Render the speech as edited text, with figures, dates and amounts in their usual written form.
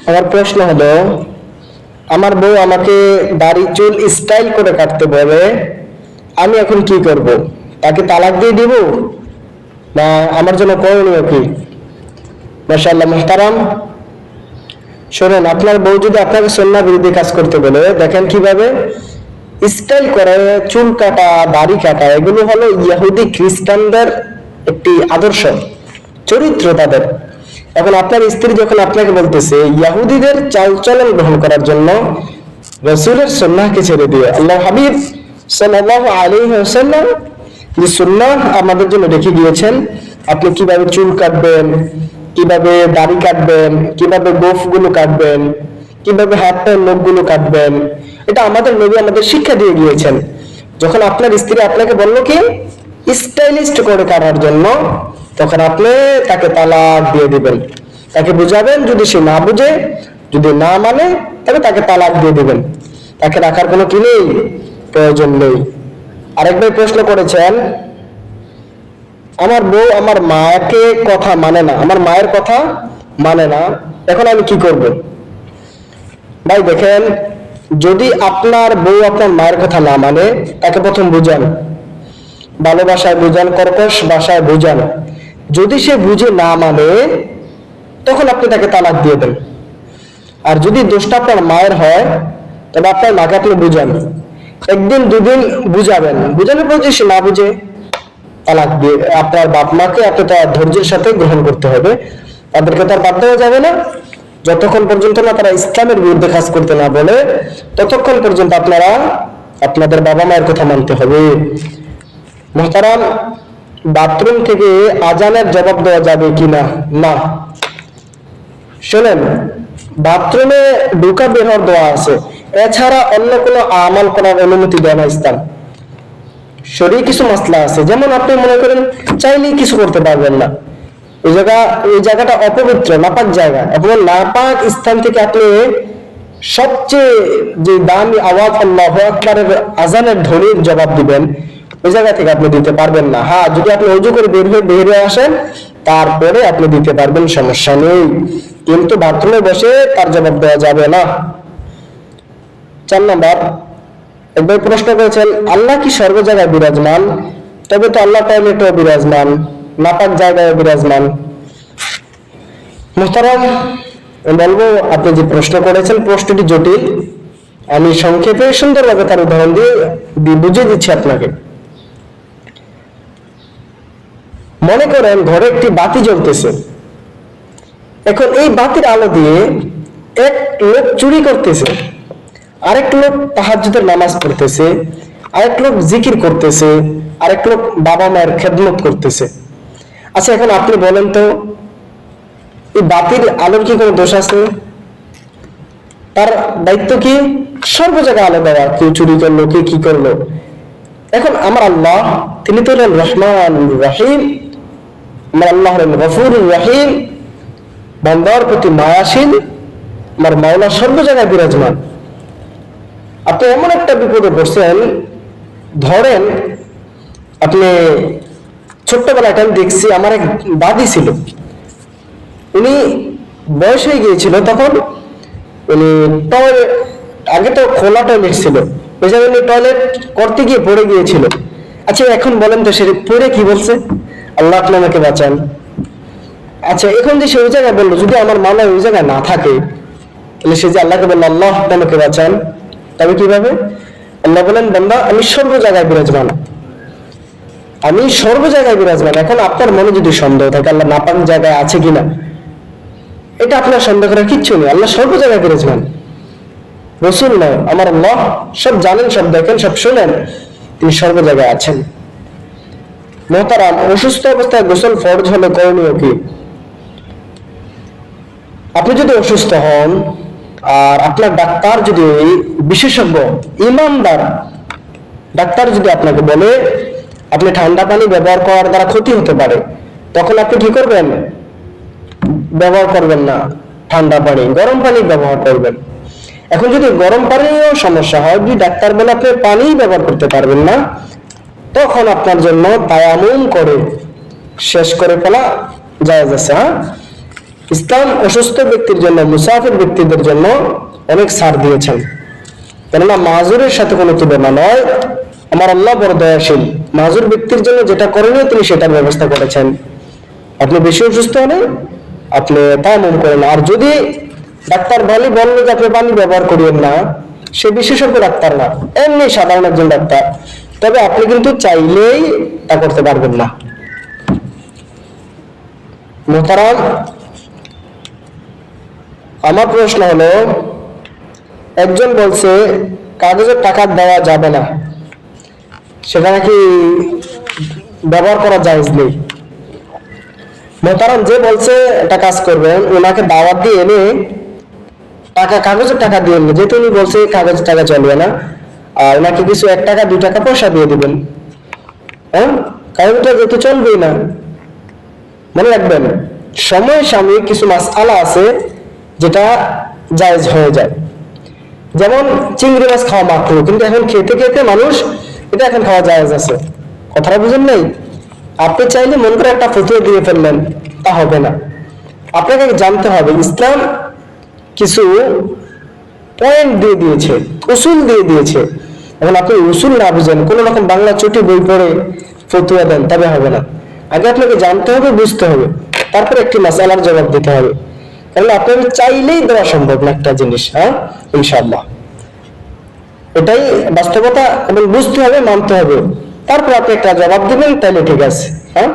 আমার প্রশ্ন হলো, আমার বউ আমাকে দাড়ি চুল স্টাইল করে কাটতে বলে, আমি এখন কি করব? তাকে তালাক দিয়ে দিব না আমার জন্য করণীয় কি? মাশাআল্লাহ মুহতারাম, শুনুন, আপনার বউ যদি আপনাকে সুন্নাহ বিরোধী কাজ করতে বলে, দেখেন কিভাবে স্টাইল করে চুল কাটা, দাড়ি কাটা, এগুলো হলো ইহুদি খ্রিস্টানদের একটি আদর্শ চরিত্র তাদের। এখন আপনার স্ত্রী যখন আপনাকে বলতেছে ইহুদিদের চালচলন গ্রহণ করার জন্য রাসূলের সুন্নাহকে ছেড়ে দিয়ে, আল্লাহ হাবিব সাল্লাল্লাহু আলাইহি ওয়াসাল্লাম যে সুন্নাহ আমাদের জন্য রেখে গিয়েছেন, আপনি কিভাবে চুল কাটবেন, কিভাবে দাড়ি কাটবেন, কিভাবে গোফগুলো কাটবেন, কিভাবে হাত পায়ের নখগুলো কাটবেন, এটা আমাদের নবী আমাদের শিক্ষা দিয়ে গিয়েছেন। যখন আপনার স্ত্রী আপনাকে বললো কি স্টাইলিস্ট করে কাটার জন্য, তখন আপনি তাকে তালাক দিয়ে দিবেন। তাকে বুঝাবেন, যদি সে না বুঝে, যদি না মানে, তবে তাকে তালাক দিয়ে দিবেন। তাকে রাখার কোনো কি নেই, প্রয়োজন নেই। আরেকবার প্রশ্ন করেছেন, আমার বউ আমার মাকে কথা মানে না, আমার মায়ের কথা মানে না, এখন আমি কি করব? ভাই দেখেন, যদি আপনার বউ আপনার মায়ের কথা না মানে, তাকে প্রথম বুঝান, ভালোবাসায় বুঝান, কর্কশ ভাষায় বুঝান। যদি সে বুঝে না মানে, তখন আপনি তাকে তালাক দিয়ে দেন। আর যদি দোষটা আপনার মায়ের হয়, তবে আপনার মাকে আপনি বুঝান, একদিন দুদিন বুঝাবেন, বুঝানোর পর যদি সে না বুঝে, তালাক দিয়ে আপনার বাপ মাকে আপনি তার ধৈর্যের সাথে গ্রহণ করতে হবে। তাদেরকে তো আর বাদ দেওয়া যাবে না। যতক্ষণ পর্যন্ত না তারা ইসলামের বিরুদ্ধে কাজ করতে না বলে, ততক্ষণ পর্যন্ত আপনারা আপনাদের বাবা মায়ের কথা মানতে হবে। মুহতারাম, বাথরুম থেকে আজানের জবাব দেওয়া যাবে কিনা? না। শোনেন, বাথরুমে ঢুকা বের হওয়ার দোয়া আছে, এছাড়া অন্য কোনো আমল করার অনুমতি দেয় না ইসলাম। শরীরে কিছু মাসলা আছে, যেমন আপনি মনে করেন চাইলেই কিছু করতে পারবেন না, এই জায়গাটা অপবিত্র, নাপাক জায়গা, এবং নাপাক স্থান থেকে আপনি সবচেয়ে যে দামি আওয়াজ আল্লাহু আকবারের আজানের ধ্বনির জবাব দিবেন, ওই জায়গা থেকে আপনি দিতে পারবেন না। হ্যাঁ, যদি আপনি ওযু করে বের হয়ে আসেন, তারপরে আপনি দিতে পারবেন, সমস্যা নেই, কিন্তু বাথরুমে বসে তার জবাব দেওয়া যাবে না। 4 নাম্বার, একবার প্রশ্ন করেছেন, আল্লাহ কি সর্ব জায়গায় বিরাজমান? তবে তো আল্লাহ টয়লেটেও বিরাজমান, নাপাক জায়গায় বিরাজমান। মুহতারাম, বলবো, আপনি যে প্রশ্ন করেছেন প্রশ্নটি জটিল। আমি সংক্ষেপে সুন্দরভাবে তার উদাহরণ দিয়ে বুঝিয়ে দিচ্ছি আপনাকে। মনে করেন ঘরে একটি বাতি জ্বলতেছে। এখন এই বাতির আলো দিয়ে এক লোক চুরি করতেছে, আরেক লোক তাহাজ্জুদের নামাজ পড়তেছে, আরেক লোক জিকির করতেছে, আরেক লোক বাবা মায়ের খেদমত করতেছে। আচ্ছা, এখন আপনি বলেন তো, এই বাতির আলোর কি কোনো দোষ আছে? তার দায়িত্ব কি? সর্ব জায়গায় আলো দেওয়া, কেউ চুরি করলো, কে কি করলো। এখন আমার আল্লাহ, তিনি তো হলেন রহমান রহিম, আমার আল্লাহ হলেন গফুর রহিম, বান্দার প্রতি মায়াশীল, আমার মাওলা সর্ব জায়গায় বিরাজমান। আপনি এমন একটা বিপদে পড়ছেন, ধরেন আপনি ছোট্টবেলায় আমি দেখছি, আমার এক দাদি ছিল, উনি বয়স হয়ে গিয়েছিল, তখন উনি টয়লেট, আগে তো খোলা টয়লেট ছিল, ওই জায়গায় উনি টয়লেট করতে গিয়ে পড়ে গিয়েছিল। আচ্ছা, এখন বলেন তো, সে পড়ে কি বলছে? আল্লাহ আপনি আমাকে বাঁচান। আচ্ছা, এখন যে সে ওই জায়গায় বললো, যদি আমার মামলা ওই জায়গায় না থাকে, তাহলে সে যে আল্লাহকে বললো আল্লাহ আপনি আমাকে বাঁচান, তবে কিভাবে? আল্লাহ বলেন, বান্দা আমি সর্ব জায়গায় বিরাজমান, আমি সর্ব জায়গায় বিরাজমান। এখন আপনার মনে যদি সন্দেহ থাকে আল্লাহ নাপাক জায়গায় আছে কিনা, এটা আপনার সন্দেহ করার কিচ্ছু নেই, আল্লাহ সর্ব জায়গায় বিরাজমান। রসুল নয়, আমার আল্লাহ সব জানেন, সব দেখেন, সব শুনেন, তিনি সর্ব জায়গায় আছেন। মুহতারাম, অসুস্থ অবস্থায় গোসল ফরজ হলে করণীয় কি? আপনি যদি অসুস্থ হন আর আপনার ডাক্তার যদি, বিশেষজ্ঞ ইমানদার ডাক্তার যদি আপনাকে বলে আপনি ঠান্ডা পানি ব্যবহার করার দ্বারা ক্ষতি হতে পারে, তখন আপনি কি করবেন? ব্যবহার করবেন না ঠান্ডা পানি, গরম পানি ব্যবহার করবেন। এখন যদি গরম পানিও সমস্যা হয়, যদি ডাক্তার বলে আপনি পানি ব্যবহার করতে পারবেন না, তখন আপনার জন্য তায়াম্মুম করে শেষ করে ফেলা জায়েজ আছে। হ্যাঁ, ইসলাম অসুস্থ ব্যক্তির জন্য, মুসাফির ব্যক্তিদের জন্য অনেক ছাড় দিয়েছেন, কেননা মাজুরের সাথে কোনো তুলনা নয়। আমার আল্লাহ বড় দয়াশীল, মাজুর ব্যক্তির জন্য যেটা করণীয় তিনি সেটার ব্যবস্থা করেছেন। আপনি বেশি অসুস্থ হলে আপনি তায়াম্মুম করেন। আর যদি ডাক্তার বললো যে আপনি পানি ব্যবহার করিয়েন না, সে বিশেষজ্ঞ ডাক্তার না, এমনি সাধারণ একজন ডাক্তার, তবে আপনি কিন্তু চাইলেই তা করতে পারবেন না। মোহতারাম, আমার প্রশ্ন হলো, একজন বলছে কাগজের টাকা দেওয়া যাবে না, সেটা নাকি ব্যবহার করা জায়েজ নেই। মোহতারাম, যে বলছে এটা কাজ করবেন, ওনাকে দাওয়াত দিয়ে এনে কাগজের টাকা দিয়ে এনে, যেহেতু উনি বলছে কাগজের টাকা চলবে না, আর ওনাকে কিছু 1 টাকা 2 টাকা পয়সা দিয়ে দিবেন। হ্যাঁ, কাগজটা যেহেতু চলবেই না। মনে রাখবেন, সময় সাময়িক কিছু মাসআলা আছে যেটা জায়েজ হয়ে যায়। যেমন চিংড়ি মাছ খাওয়া মাকরুহ, কিন্তু এখন খেতে খেতে মানুষ এটা এখন খাওয়া জায়েজ আছে। কথাটা বুঝেন নাই? আপনি চাইলে মন করে একটা ফতোয়া দিয়ে ফেললেন, তা হবে না। আপনাকে জানতে হবে, ইসলাম কিছু পয়েন্ট দিয়ে দিয়েছে, উসুল দিয়ে দিয়েছে। এখন আপনি উসুল না বুঝেন, কোন রকম বাংলা চটি বই পড়ে ফতোয়া দেন, তবে হবে না। আগে আপনাকে জানতে হবে, বুঝতে হবে, তারপর একটি মাসআলার জবাব দিতে হবে। কারণ আপনার চাইলেই দেওয়া সম্ভব না একটা জিনিস। হ্যাঁ, ইনশাআল্লাহ এটাই বাস্তবতা, এবং বুঝতে হবে, মানতে হবে, তারপর আপনি একটা জবাব দিবেন, তাহলে ঠিক আছে। হ্যাঁ।